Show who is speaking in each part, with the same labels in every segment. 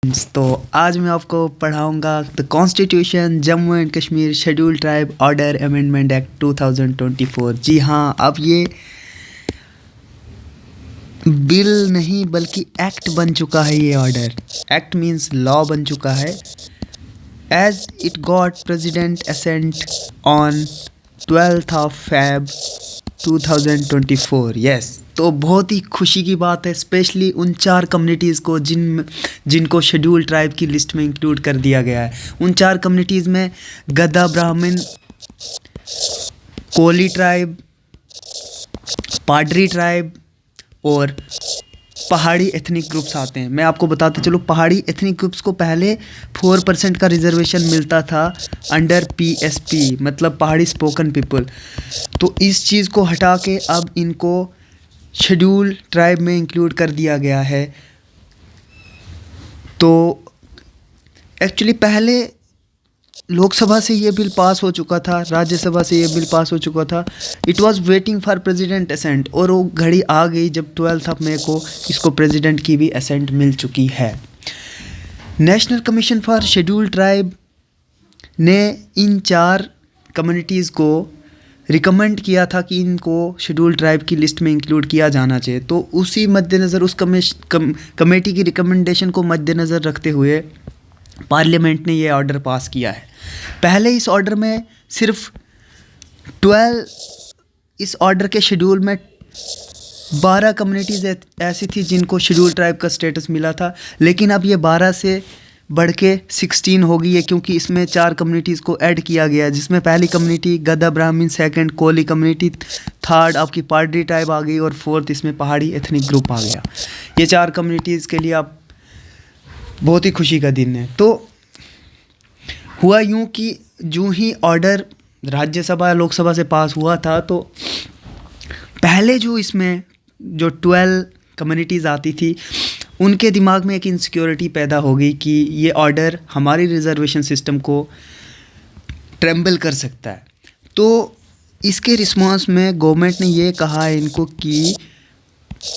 Speaker 1: तो आज मैं आपको पढ़ाऊंगा the constitution Jammu and Kashmir schedule tribe order amendment act 2024। जी हाँ, अब ये बिल नहीं बल्कि एक्ट बन चुका है। ये ऑर्डर एक्ट मींस लॉ बन चुका है। As it got president assent on 12th of Feb 2024। Yes, तो बहुत ही खुशी की बात है, स्पेशली उन 4 कम्युनिटीज़ को जिनको शेड्यूल ट्राइब की लिस्ट में इंक्लूड कर दिया गया है। उन 4 कम्युनिटीज़ में गद्दा ब्राह्मण, कोली ट्राइब, पाडरी ट्राइब और पहाड़ी एथनिक ग्रुप्स आते हैं। मैं आपको बताते चलो, पहाड़ी एथनिक ग्रुप्स को पहले 4% का रिजर्वेशन मिलता था अंडर PSP, मतलब पहाड़ी स्पोकन पीपल। तो इस चीज़ को हटा के अब इनको शेड्यूल ट्राइब में इंक्लूड कर दिया गया है। तो एक्चुअली पहले लोकसभा से ये बिल पास हो चुका था, राज्यसभा से ये बिल पास हो चुका था। It was waiting for president assent, और वो घड़ी आ गई जब 12 मई को इसको प्रेसिडेंट की भी असेंट मिल चुकी है। National commission for schedule tribe ने इन 4 कम्युनिटीज़ को रिकमेंड किया था कि इनको शेड्यूल ट्राइब की लिस्ट में इंक्लूड किया जाना चाहिए। तो उसी मद्देनज़र उस कमेटी की रिकमेंडेशन को मद्देनज़र रखते हुए पार्लियामेंट ने ये ऑर्डर पास किया है। पहले इस ऑर्डर में सिर्फ 12, इस ऑर्डर के शेड्यूल में 12 कम्युनिटीज़ ऐसी थी जिनको शेड्यूल ट्राइब का स्टेटस मिला था, लेकिन अब ये 12 से बढ़ के 16 हो गई है, क्योंकि इसमें 4 कम्युनिटीज़ को ऐड किया गया है, जिसमें पहली कम्युनिटी गद्दा ब्राह्मण, सेकंड कोली कम्युनिटी, थर्ड आपकी पाडरी ट्राइब आ गई और फोर्थ इसमें पहाड़ी एथनिक ग्रुप आ गया। ये 4 कम्युनिटीज़ के लिए आप बहुत ही खुशी का दिन है। तो हुआ यूँ कि जो ही ऑर्डर राज्यसभा लोकसभा से पास हुआ था, तो पहले जो इसमें जो 12 कम्युनिटीज़ आती थी उनके दिमाग में एक इनसिक्योरिटी पैदा हो गई कि ये ऑर्डर हमारी रिजर्वेशन सिस्टम को ट्रेम्बल कर सकता है। तो इसके रिस्पॉन्स में गवर्नमेंट ने ये कहा है इनको कि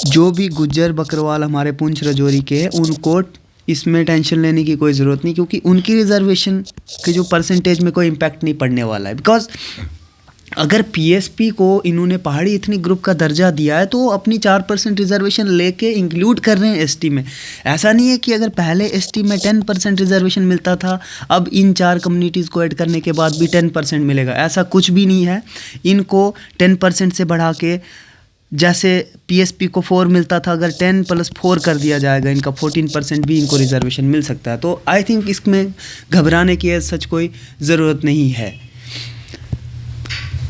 Speaker 1: जो भी गुज्जर बकरवाल हमारे पुंछ राजौरी के हैं उनको इसमें टेंशन लेने की कोई ज़रूरत नहीं, क्योंकि उनकी रिजर्वेशन के जो परसेंटेज में कोई इम्पैक्ट नहीं पड़ने वाला है। बिकॉज अगर PSP को इन्होंने पहाड़ी एथनिक ग्रुप का दर्जा दिया है तो वो अपनी 4% रिजर्वेशन लेके इंक्लूड कर रहे हैं ST में। ऐसा नहीं है कि अगर पहले ST में 10% रिजर्वेशन मिलता था, अब इन 4 कम्युनिटीज़ को ऐड करने के बाद भी 10% मिलेगा, ऐसा कुछ भी नहीं है। इनको 10% से बढ़ा के, जैसे PSP को 4 मिलता था, अगर 10 + 4 कर दिया जाएगा, इनका 14% भी इनको रिजर्वेशन मिल सकता है। तो आई थिंक इसमें घबराने की सच कोई ज़रूरत नहीं है।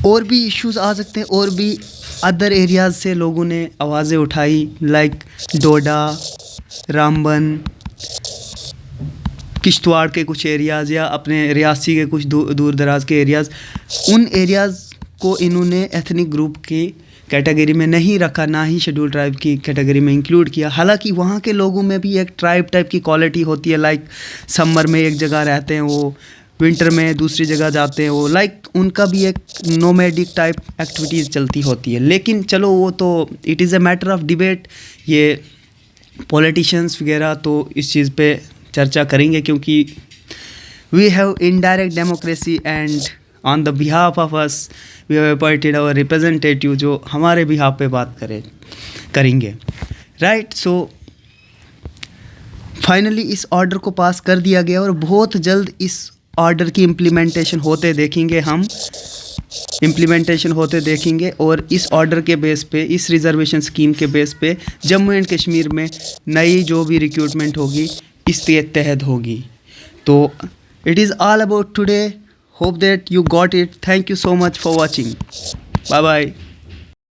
Speaker 1: और भी इश्यूज़ आ सकते हैं, और भी अदर एरियाज़ से लोगों ने आवाज़ें उठाई, लाइक डोडा, रामबन, किश्तवाड़ के कुछ एरियाज़ या अपने रियासी के कुछ दूर दराज के एरियाज़। उन एरियाज़ को इन्होंने एथनिक ग्रुप की कैटेगरी में नहीं रखा, ना ही शेड्यूल ट्राइब की कैटेगरी में इंक्लूड किया। हालांकि वहाँ के लोगों में भी एक ट्राइब टाइप की क्वालिटी होती है, लाइक समर में एक जगह रहते हैं वो, विंटर में दूसरी जगह जाते हैं वो, लाइक उनका भी एक नोमैडिक टाइप एक्टिविटीज़ चलती होती है। लेकिन चलो वो तो it is a matter of debate. ये पॉलिटिशियंस वगैरह तो इस चीज़ पे चर्चा करेंगे, क्योंकि we have indirect democracy and on the behalf of us we have appointed our representative, जो हमारे बिहाफ पे बात करेंगे, राइट। सो फाइनली इस ऑर्डर को पास कर दिया गया और बहुत जल्द इस ऑर्डर की इम्प्लीमेंटेशन होते देखेंगे और इस ऑर्डर के बेस पे, इस रिजर्वेशन स्कीम के बेस पे जम्मू एंड कश्मीर में नई जो भी रिक्रूटमेंट होगी इसके तहत होगी। तो it is all about today, hope that you got it. Thank you so much for watching, bye bye.